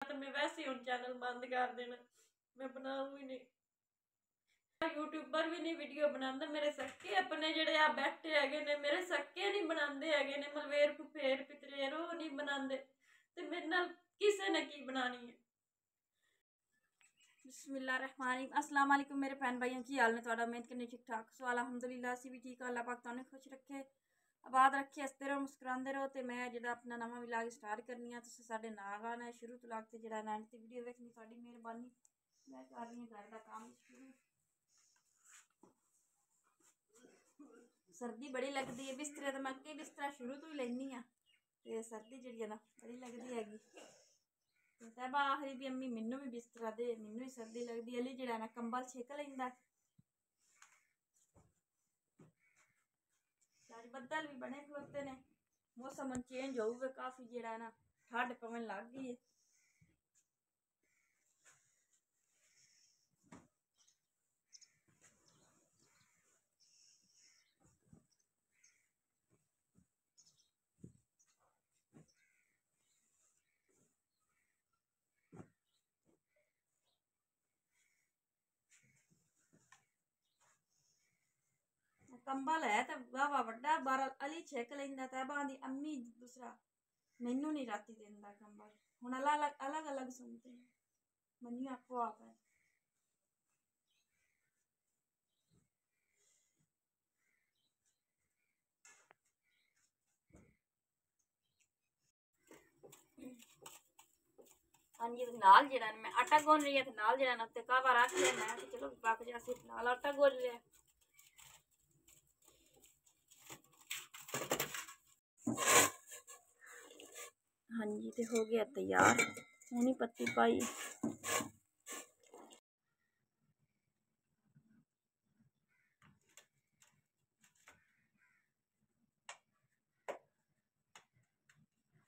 तो मैं वैसे ही चैनल बंद कर देना, मैं बनाऊँ ही नहीं। यूट्यूबर भी नहीं वीडियो बनाता, मेरे सक्के अपने ਜਿਹੜੇ ਆ ਬੈਠੇ ਹੈਗੇ ने मेरे सक्के नहीं बनाते हैगे ने, ਮਲਵੇਰ ਫੁਫੇਰ ਪਿਤਰੇਰ ਉਹ नहीं बनाते, ਤੇ ਮੇਰੇ ਨਾਲ ਕਿਸੇ ने की बनानी है। बिस्मिल्लाहिर्रहमानिर्रहीम। अस्सलाम वालेकुम मेरे भैन भाइयों, की हाल ने तुहाडा? उम्मीद करनी ठीक ठाक सो अलहमदुलिल्लाह असीं भी ठीक। अल्लाह पाक तुहानूं खुश रखे, आबाद रखे, हसते रहो, मुस्कुराते रहो। तो मैं जिहड़ा अपना नवां व्लॉग स्टार्ट करनी आ, तुसीं साडे नाल आना है शुरू तो लाग ते जिहड़ा एंड ते वीडियो वेखनी तुहाडी मेहरबानी। मैं कर रही हूं घर दा काम शुरू। सर्दी बड़ी लगती है, बिस्तरे तो मैं अगे बिस्तरा शुरू तो ही लैनी हाँ, तो सर्दी जी ना बड़ी लगती हैगी। तैबा आखरी भी अम्मी मैनू भी बिस्तरा दे, मैनू भी सर्दी लगती है। अली जरा ना कंबल छिक लेंदा। अज बदल भी बने खलोते ने, मौसम चेंज होगा काफ़ी, जरा ना ठंड पवन लग गई है। कंबल है तो वावा वड्डा बार अली छिक लेंदा, तैबा दी अम्मी दूसरा मैनू नहीं राती देंदा कंबल। हुण अलग अलग सुनते हैं, मनिया आपो आप है। हाँ जी, नाल जरा मैं आटा गुन रही है, नाल जरा ना ते कावा रख लिया मैं, तो चलो पक जासी, नाल आटा गुन लिया। हाँ जी, तो हो गया तैयार, हुणी पत्ती पाई।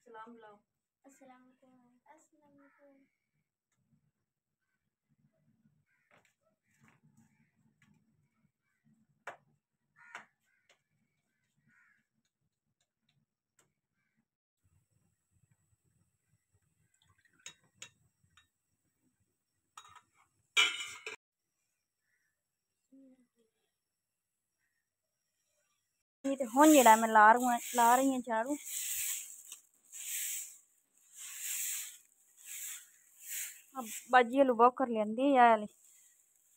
सलाम बुलाओ। अस्सलाम वालेकुम। अस्सलाम वालेकुम। तो हुण जेड़ा मैं ला रही हूँ झाड़ू। बाजी आलू बॉकर लेंदी है वाली,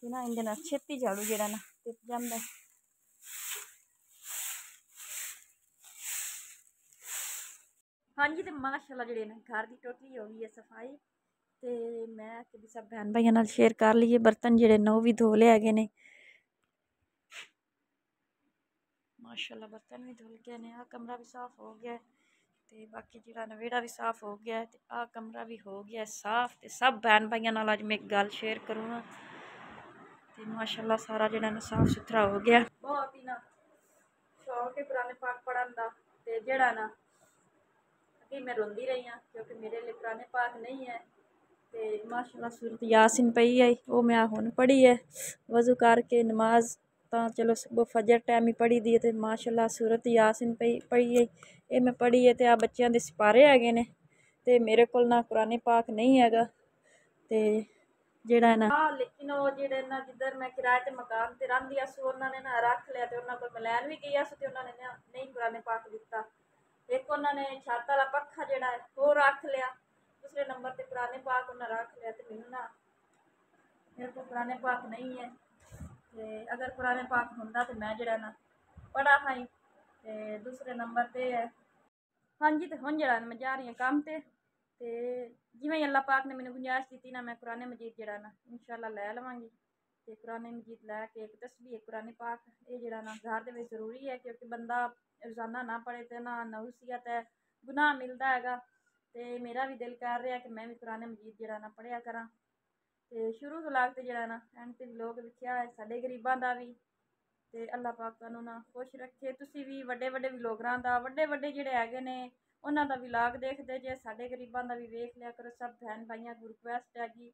तो ना इंदे नाल छेती झाड़ू जेड़ा ना टिप जांदा है। हाँ जी, तो माशाल्लाह जेड़े ना घर की टोटली हो गई है सफाई, तो मैं भी सब बहन भाइयों नाल शेयर कर लीए। बर्तन जेड़े ने भी धो ले हैगे ने, माशाल्लाह बर्तन भी धुल गए ने। आ कमरा भी साफ हो गया है, तो बाकी जेड़ा नवेड़ा भी साफ हो गया है, तो आ कमरा भी हो गया है साफ। तो सब बहन भाइयों नाल अज मैं एक गल शेयर करूँगा, तो माशाल्लाह सारा जेड़ा ना साफ सुथरा हो गया। बहुत ही ना शौक है कुरान पाक पढ़न का, तो जेड़ा ना अगे मैं रोंदी रही हाँ क्योंकि मेरे लिए कुरान पाक नहीं है। तो माशाल्लाह सूरत यासीन पई है, वो मैं हुण पढ़ी है वजू करके। नमाज तो चलो सुबह फजर टाइम ही पढ़ी दी है, तो माशाल्लाह सूरत यासीन पढ़ी है, ये मैं पढ़ी है। तो आ बच्चों के सिपारे हैगे ने, तो मेरे को ना कुरान पाक नहीं हैगा, तो जेड़ा ना लेकिन वो जेड़े ना जिधर मैं किराए ते मकान ते रहिंदी सी, उन्होंने ना रख लिया। तो उन्होंने को मैं लैन भी गई सी, तो उन्होंने ना नहीं कुरान पाक दिता। एक उन्होंने छत वाला पक्खा जेड़ा है वो रख लिया, दूसरे नंबर ते कुरान पाक उन्हें रख लिया। तो मैनू ना मेरे को कुरान पाक नहीं है, तो अगर कुरान पाक होंदा तो मैं जेड़ा ना पढ़ा हा ही। तो दूसरे नंबर ते है। हाँ जी, तो हुण जेड़ा मैं जा रही हूँ काम ते जिवें अल्लाह पाक ने मैनू गुंजाइश दी ना, मैं कुरान मजीद जेड़ा ना इंशाअल्लाह लै लवांगी। तो कुरान मजीद लैके एक तस्बीह कुरान पाक ये जेड़ा ना घर दे विच जरूरी है, क्योंकि बंदा रोज़ाना ना पढ़े तो ना नहुसियत है, गुनाह मिलता हैगा। तो मेरा भी दिल कर रहा है कि मैं भी कुरान मजीद जेड़ा ना पढ़िया करा। तो शुरू तो लाग ते जेड़ा ना एंड ते लोग लिखिया है साडे गरीबां दा भी। तो अल्लाह पाक तुहानूं ना खुश रखे। तुसीं भी वड्डे वड्डे व्लॉगरां दा, वड्डे वड्डे जेह्ड़े हैगे ने उन्हां दा व्लॉग देखदे जे, साडे गरीबां दा भी वेख लिया करो। सब बहन भाइयां को रिक्वेस्ट हैगी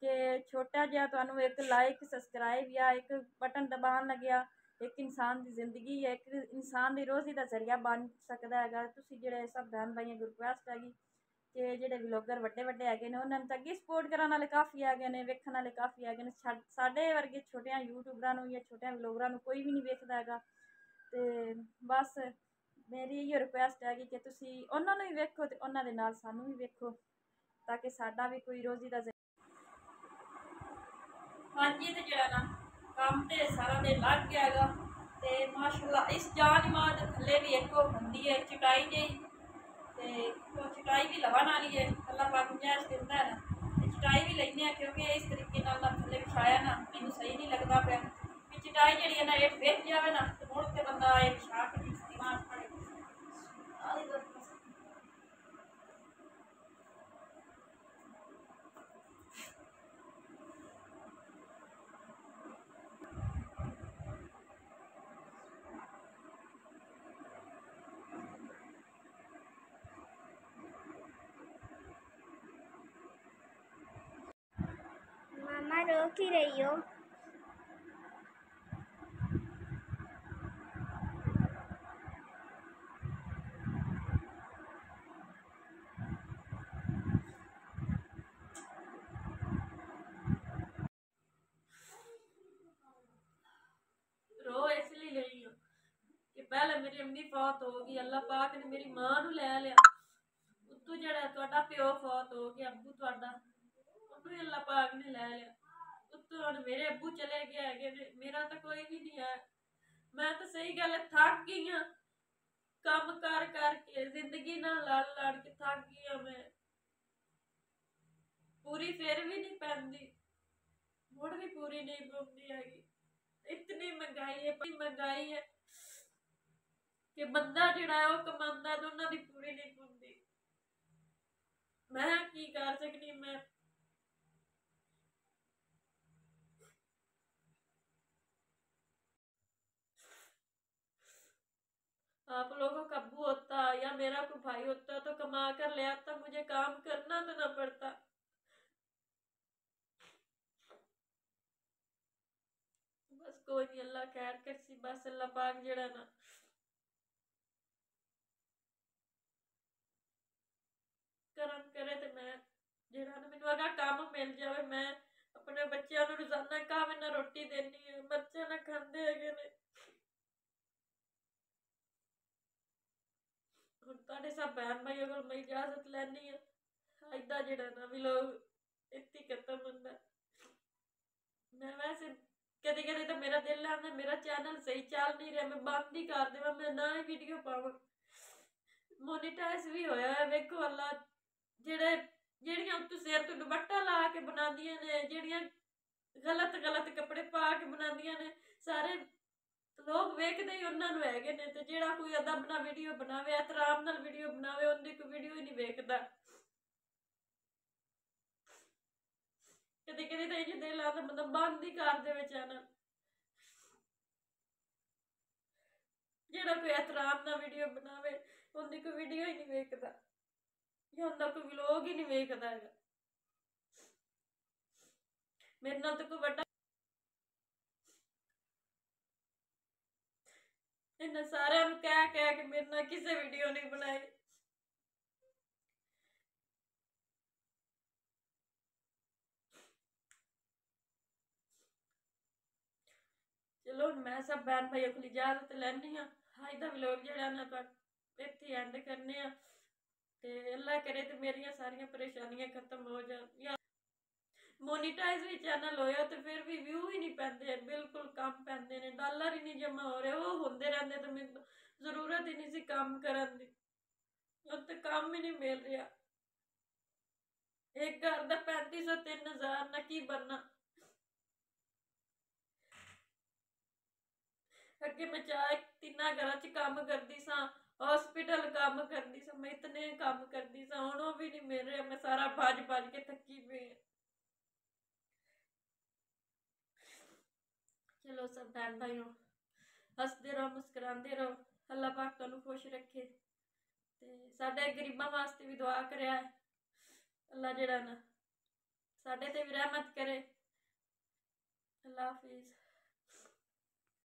कि छोटा जिहा तुहानूं एक लाइक सबसक्राइब या एक बटन दबाण लग्या एक इंसान की जिंदगी है, एक इंसान की रोज़ी का जरिया बन सकता है। तुसीं जेह्ड़े सब बहन भाइयां को रिक्वेस्ट हैगी ਤੇ ਜਿਹੜੇ ਵਲੋਗਰ ਵੱਡੇ ਵੱਡੇ ਹੈਗੇ ਨੇ ਉਹਨਾਂ ਨੂੰ ਤਾਂ ਅੱਗੇ ਸਪੋਰਟ ਕਰਨ ਵਾਲੇ ਕਾਫੀ ਹੈਗੇ ਨੇ, ਵੇਖਣ ਵਾਲੇ ਕਾਫੀ ਹੈਗੇ ਨੇ। ਸਾਡੇ ਵਰਗੇ ਛੋਟਿਆਂ ਯੂਟਿਊਬਰਾਂ ਨੂੰ ਜਾਂ ਛੋਟਿਆਂ ਵਲੋਗਰਾਂ ਨੂੰ ਕੋਈ ਵੀ ਨਹੀਂ ਵੇਖਦਾ ਹੈਗਾ। ਤੇ ਬਸ ਮੇਰੀ ਇਹੋ ਰਿਕੁਐਸਟ ਹੈਗੀ ਕਿ ਤੁਸੀਂ ਉਹਨਾਂ ਨੂੰ ਵੀ ਵੇਖੋ ਤੇ ਉਹਨਾਂ ਦੇ ਨਾਲ ਸਾਨੂੰ ਵੀ ਵੇਖੋ, ਤਾਂ ਕਿ ਸਾਡਾ ਵੀ ਕੋਈ ਰੋਜ਼ੀ ਦਾ ਹਾਂਜੀ। ਤੇ ਜਿਹੜਾ ਨਾ ਕੰਮ ਤੇ ਸਾਰਾ ਦਿਨ ਲੱਗ ਗਿਆ ਹੈਗਾ ਤੇ ਮਾਸ਼ਾਅੱਲਾ ਇਸ ਜਾਨਮਾਂ ਦੇ ਥੱਲੇ ਵੀ ਇੱਕ ਹੁੰਦੀ ਹੈ ਚਟਾਈ ਜਿਹੀ, ਤੇ ਉਹ ਚਟਾਈ ਵੀ ਲਵਾ ਵਾਲੀ ਹੈ। ਅੱਲਾ ਪਾਕ ਗੁੰਜਾਇਸ਼ ਦਿੰਦਾ ਹੈ ਨਾ ਤੇ ਚਟਾਈ ਵੀ ਲੈਂਦੇ ਆ, ਕਿਉਂਕਿ ਇਸ ਤਰੀਕੇ ਨਾਲ ਥੱਲੇ ਵਿਛਾਇਆ ਨਾ ਮੈਨੂੰ ਸਹੀ ਨਹੀਂ ਲੱਗਦਾ ਪਿਆ ਕਿ ਚਟਾਈ ਜਿਹੜੀ ਹੈ ਨਾ ਇਹ ਵੇਚ ਜਾਵੇ ਨਾ ਤੇ ਮੁੜ ਕੇ ਬੰਦਾ ਇਹ ਵਿਛਾ ਕੇ ਦਿਮਾਗ ਪੜੇ। मामा रो की रही हो? रो इसलिए रही हूँ कि पहले मेरी अम्मी फौत हो गई, अल्लाह पाक ने मेरी मां नू लै लिया। उत्तों जेड़ा तुहाडा प्यो फौत हो गया, अब्बू तुहाडा, उन्नू अल्लाह पाक ने लै लिया। उत्तों हुण मेरे अब्बू चले गए हैगे ने, मेरा तो कोई भी नहीं है। मैं तो सही गल थक गई हाँ काम कर करके, जिंदगी नाल लड़ लड़ के थक गई हाँ मैं। पूरी फिर भी नहीं पैंदी, मुड़ भी पूरी नहीं पौंदी हैगी। इतनी महंगाई है कि बंदा जिहड़ा है वो कमांदा ते उन्हां दी पूरी नहीं पौंदी। मैं की कर सकनी, मैं आप लोगों का अब्बू होता या मेरा कोई भाई होता तो कमा कर ले आता, मुझे काम करना तो ना पड़ता। बस कोई नहीं, अल्लाह खैर करसी। बस अल्लाह पाक जेड़ा ना करम करे ते मैं जेड़ा ना मैनू अगर काम मिल जावे, मैं अपने बच्चों को रोजाना घावे ना रोटी देनी है, बच्चे ना खांदे हैगे ने। हुण तुहाडे सब बहन भाइयों कोल मैं इजाजत लैनी है। अज दा जेड़ा ना व्लॉग इत्थे ही खत्म हुंदा। मैं वैसे कदे कदे तो मेरा दिल आंदा मेरा चैनल सही चल नहीं रहा, मैं बंद ही कर देवां, मैं ना ही वीडियो पावां। मोनीटाइज भी होया है, वेखो अल्लाह जेड़ियां उत्तों सिर तो दुपट्टा ला के बनांदियां ने, जेड़ियां गलत गलत कपड़े पा के बनांदियां ने, सारे लोग वेखदे ही उन्हां नूं हैगे ने। ते जेड़ा कोई अदब नाल वीडियो बनावे, एहतराम नाल वीडियो बनावे, उहदी कोई वीडियो ही नहीं वेखदा। कदे कदे तो इन्ज दिल आंदा बंदा बंद ही कर देवे चैनल। जेड़ा कोई एहतराम नाल वीडियो बनावे उहदी कोई वीडियो ही नहीं वेखदा, या उहदा कोई व्लॉग ही नहीं वेखदा हैगा। मेरे नाल तो कोई बड़ा इन्हां सारिआं नूं कह के मेरे नाल किसे वीडियो नहीं बनाई। चलो मैं सब बहन भाइयों को इजाजत लैनी हाँ। अज दा व्लॉग जेड़ा ना इत्थे एंड करने आ, ते अल्लाह करे ते मेरियां सारियां परेशानियां खत्म हो जान। मोनीटाइज भी चैनल होया तो फिर भी व्यू ही नहीं पैंदे, बिल्कुल कम पैंदे ने, डॉलर ही नहीं जमा हो रहे। वो होंदे रहंदे तो मैनूं जरूरत ही नहीं सी काम करन दी, हुण ते काम ही नहीं मिल रहा। एक घर दा 3500 3000 ना की बनना। अगे मैं चार तिना घर च काम करती सा, हॉस्पिटल काम करती सा, मैं इतने काम करती सा, हुण वो भी नहीं मिल रहा। मैं सारा भज भज के थकी पई। चलो सब बहन भाइयों हसते रहो, मुस्कुराते रहो, अल्लाह पाक तुहानूं खुश रखे ते साडे गरीबां वास्ते भी दुआ करेआ है। अल्लाह जेड़ा ना साडे ते भी रहमत करे। अल्लाह हाफिज़।